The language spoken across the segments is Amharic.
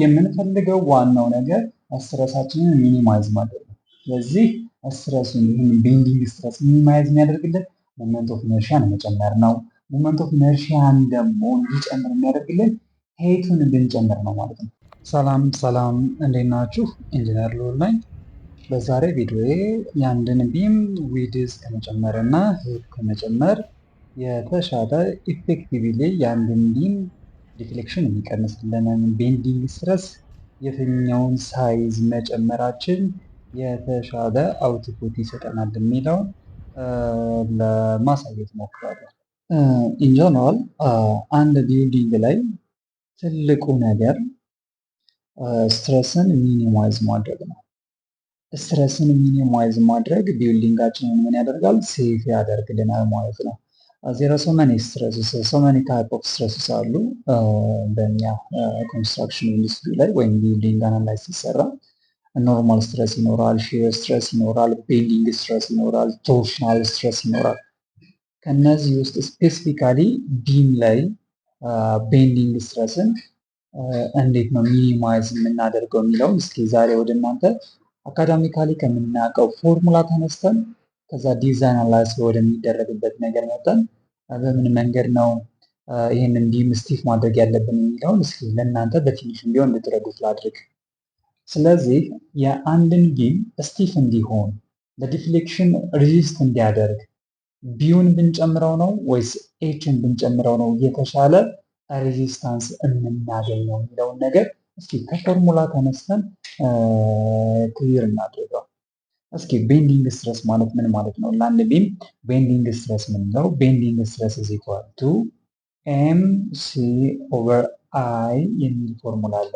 የምንፈልገው ዋናው ነገር ስትረሳችንን ሚኒማይዝ ማድረግ ነው። ስለዚህ ስትረሱን ይህን ቤንዲንግ ስትረስ ሚኒማይዝ የሚያደርግልን ሞመንት ኦፍ ኢነርሺያን መጨመር ነው። ሞመንት ኦፍ ኢነርሺያን ደግሞ እንዲጨምር የሚያደርግልን ሄቱን ብንጨምር ነው ማለት ነው። ሰላም እንዴት ናችሁ? ኢንጂነር ልዑል ነኝ። በዛሬ ቪዲዮዬ የአንድን ቢም ዊድዝ ከመጨመር እና ሄት ከመጨመር የተሻለ ኢፌክቲቭሊ የአንድን ቢም ዲፍሌክሽን የሚቀንስልንን ቤንዲንግ ስትረስ የትኛውን ሳይዝ መጨመራችን የተሻለ አውትፑት ይሰጠናል የሚለውን ለማሳየት ሞክራለሁ። ኢንጀነራል አንድ ቢልዲንግ ላይ ትልቁ ነገር ስትረስን ሚኒማይዝ ማድረግ ነው። ስትረስን ሚኒማይዝ ማድረግ ቢልዲንጋችንን ምን ያደርጋል? ሴፍ ያደርግልናል ማለት ነው። ዜር አር ሶ መኒ ስትረስስ ሶ መኒ ታይፕ ኦፍ ስትረስስ አሉ በእኛ ኮንስትራክሽን ኢንዱስትሪ ላይ ወይም ቢልዲንግ አናላይዝ ሲሰራ ኖርማል ስትረስ ይኖራል፣ ሺር ስትረስ ይኖራል፣ ቤንዲንግ ስትረስ ይኖራል፣ ቶርሽናል ስትረስ ይኖራል። ከነዚህ ውስጥ ስፔሲፊካሊ ቢም ላይ ቤንዲንግ ስትረስን እንዴት ነው ሚኒማይዝ የምናደርገው የሚለውን እስኪ ዛሬ ወደ እናንተ አካዳሚካሊ ከምናውቀው ፎርሙላ ተነስተን ከዛ ዲዛይን አናላይዝ ወደሚደረግበት ነገር መጠን በምን መንገድ ነው ይህንን ቢም ስቲፍ ማድረግ ያለብን የሚለውን እስኪ ለእናንተ በትንሹም ቢሆን እንድትረዱት ላድርግ። ስለዚህ የአንድን ቢም ስቲፍ እንዲሆን ለዲፍሌክሽን ሪዚስት እንዲያደርግ ቢውን ብንጨምረው ነው ወይስ ኤችን ብንጨምረው ነው የተሻለ ሬዚስታንስ የምናገኘው የሚለውን ነገር እስኪ ከፎርሙላ ተነስተን ክሊር እናድርገው። እስኪ ቤንዲንግ ስትረስ ማለት ምን ማለት ነው? ለአንድ ቢም ቤንዲንግ ስትረስ ምንለው? ቤንዲንግ ስትረስ ኢዝ ኢኳል ቱ ኤምሲ ኦቨር አይ የሚል ፎርሙላ አለ።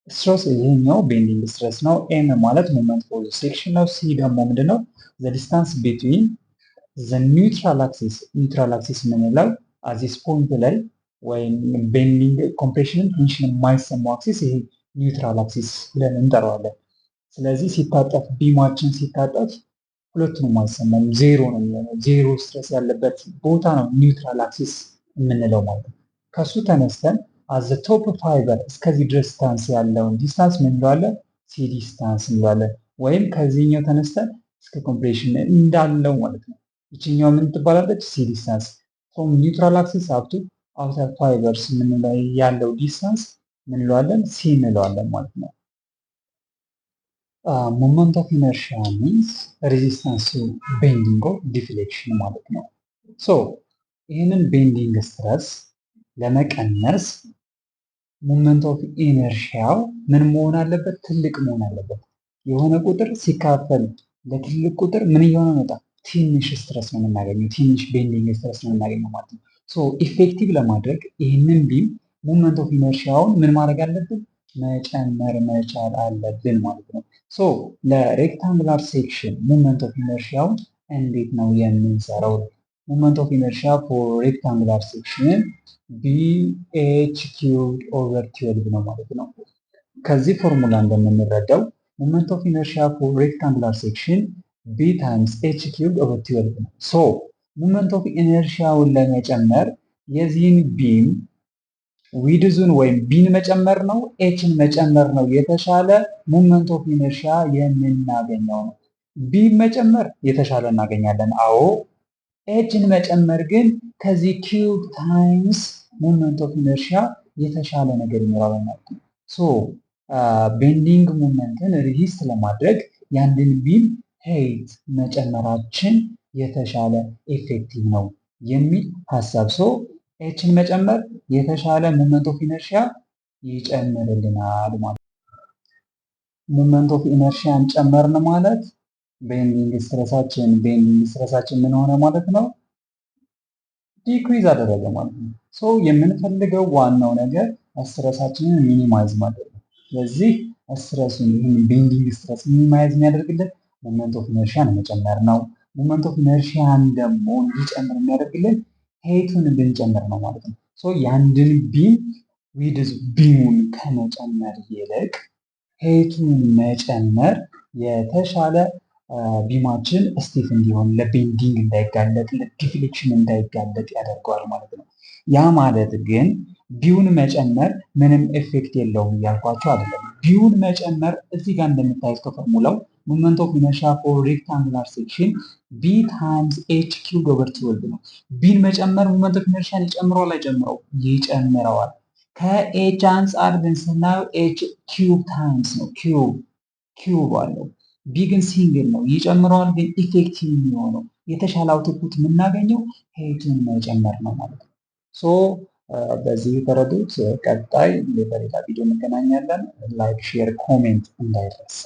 ስትረስ ይሄኛው ቤንዲንግ ስትረስ ነው። ኤም ማለት ሞመንት ፎር ሴክሽን ነው። ሲ ደግሞ ምንድነው? ዘ ዲስታንስ ቢትዊን ዘ ኒውትራል አክሲስ። ኒውትራል አክሲስ የምንለው አዚስ ፖይንት ላይ ወይም ቤንዲንግ ኮምፕሬሽንን ቴንሽን የማይሰማው አክሲስ ይሄ ኒውትራል አክሲስ ብለን እንጠራዋለን። ስለዚህ ሲታጠፍ ቢማችን ሲታጠፍ ሁለቱንም አይሰማም፣ ዜሮ ነው የሚሆነው። ዜሮ ስትረስ ያለበት ቦታ ነው ኒውትራል አክሲስ የምንለው ማለት ነው። ከሱ ተነስተን አዘ ቶፕ ፋይበር እስከዚህ ድረስ ዲስታንስ ያለውን ዲስታንስ ምን እንለዋለን? ሲ ዲስታንስ እንለዋለን። ወይም ከዚህኛው ተነስተን እስከ ኮምፕሬሽን እንዳለው ማለት ነው። ይችኛው ምን ትባላለች? ሲ ዲስታንስ። ፍሮም ኒውትራል አክሲስ አፕቱ አውተር ፋይበርስ የምንለው ያለው ዲስታንስ ምን እንለዋለን? ሲ እንለዋለን ማለት ነው። ሞመንት ኦፍ ኢነርሺያ ሚንስ ሬዚስታንስ ቱ ቤንዲንግ ኦፍ ዲፍሌክሽን ማለት ነው። ሶ ይህንን ቤንዲንግ ስትረስ ለመቀነስ ሞመንት ኦፍ ኢነርሺያው ምን መሆን አለበት? ትልቅ መሆን አለበት። የሆነ ቁጥር ሲካፈል ለትልቅ ቁጥር ምን እየሆነ መጣ? ትንሽ ስትረስ ነው የምናገኘው፣ ትንሽ ቤንዲንግ ስትረስ ነው የምናገኘው ማለት ነው። ሶ ኢፌክቲቭ ለማድረግ ይህንን ቢም ሞመንት ኦፍ ኢነርሺያውን ምን ማድረግ አለብን? መጨመር መቻል አለብን ማለት ነው። ሶ ለሬክታንጉላር ሴክሽን ሞመንት ኦፍ ኢነርሺያውን እንዴት ነው የምንሰራው? ሞመንት ኦፍ ኢነርሺያ ፎር ሬክታንጉላር ሴክሽን ቢኤች ኪዩብድ ኦቨር 12 ነው ማለት ነው። ከዚህ ፎርሙላ እንደምንረዳው ሞመንት ኦፍ ኢነርሺያ ፎር ሬክታንጉላር ሴክሽን ቢ ታይምስ ኤች ኪዩብድ ኦቨር 12 ነው። ሶ ሞመንት ኦፍ ኢነርሺያውን ለመጨመር የዚህን ቢም ዊድዙን ወይም ቢን መጨመር ነው ኤችን መጨመር ነው የተሻለ ሞመንት ኦፍ ኢነርሺያ የምናገኘው ነው። ቢን መጨመር የተሻለ እናገኛለን፣ አዎ። ኤችን መጨመር ግን ከዚህ ኪዩብ ታይምስ ሞመንት ኦፍ ኢነርሺያ የተሻለ ነገር ይኖራል ማለት ነው። ሶ ቤንዲንግ ሞመንትን ሪዚስት ለማድረግ ያንድን ቢም ሄይት መጨመራችን የተሻለ ኤፌክቲቭ ነው የሚል ሀሳብ። ሶ ኤችን መጨመር የተሻለ ሞመንት ኦፍ ኢነርሺያ ይጨምርልናል ማለት ነው። ሞመንት ኦፍ ኢነርሺያን ጨመርን ማለት ቤንዲንግ ስትረሳችን ምን ሆነ ማለት ነው? ዲክሪዝ አደረገ ማለት ነው። ሶ የምንፈልገው ዋናው ነገር ስትረሳችንን ሚኒማይዝ ማድረግ ነው። ስለዚህ ስትረሱን ይህን ቤንዲንግ ስትረስ ሚኒማይዝ የሚያደርግልን ሞመንት ኦፍ ኢነርሺያን መጨመር ነው። ሞመንት ኦፍ ኢነርሺያን ደግሞ እንዲጨምር የሚያደርግልን ሄቱን ብንጨምር ነው ማለት ነው። ሶ የአንድን ቢም ዊድዝ ቢሙን ከመጨመር ይልቅ ሄቱን መጨመር የተሻለ ቢማችን ስቲፍ እንዲሆን ለቤንዲንግ እንዳይጋለጥ ለዲፍሌክሽን እንዳይጋለጥ ያደርገዋል ማለት ነው። ያ ማለት ግን ቢውን መጨመር ምንም ኤፌክት የለውም እያልኳቸው አይደለም። ቢውን መጨመር እዚህ ጋር እንደምታዩት ከፎርሙላው ሞመንት ኦፍ ኢነርሺያ ፎር ሬክታንጉላር ሴክሽን ቢ ታይምስ ኤች ኪዩብ ኦቨር 12 ነው። ቢን መጨመር ሞመንት ኦፍ ኢነርሺያን ይጨምረዋል አይጨምረው? ይጨምረዋል። ከኤች አንጻር ግን ስናየው ኤች ኪዩብ ታይምስ ነው፣ ኪዩብ አለው። ቢ ግን ሲንግል ነው፣ ይጨምረዋል ግን ኢፌክቲቭ የሚሆነው የተሻለ አውትፑት የምናገኘው ሄቱን መጨመር ነው ማለት ነው። ሶ በዚህ የተረዱት። ቀጣይ በሌላ ቪዲዮ እንገናኛለን። ላይክ፣ ሼር፣ ኮሜንት እንዳይረሳ።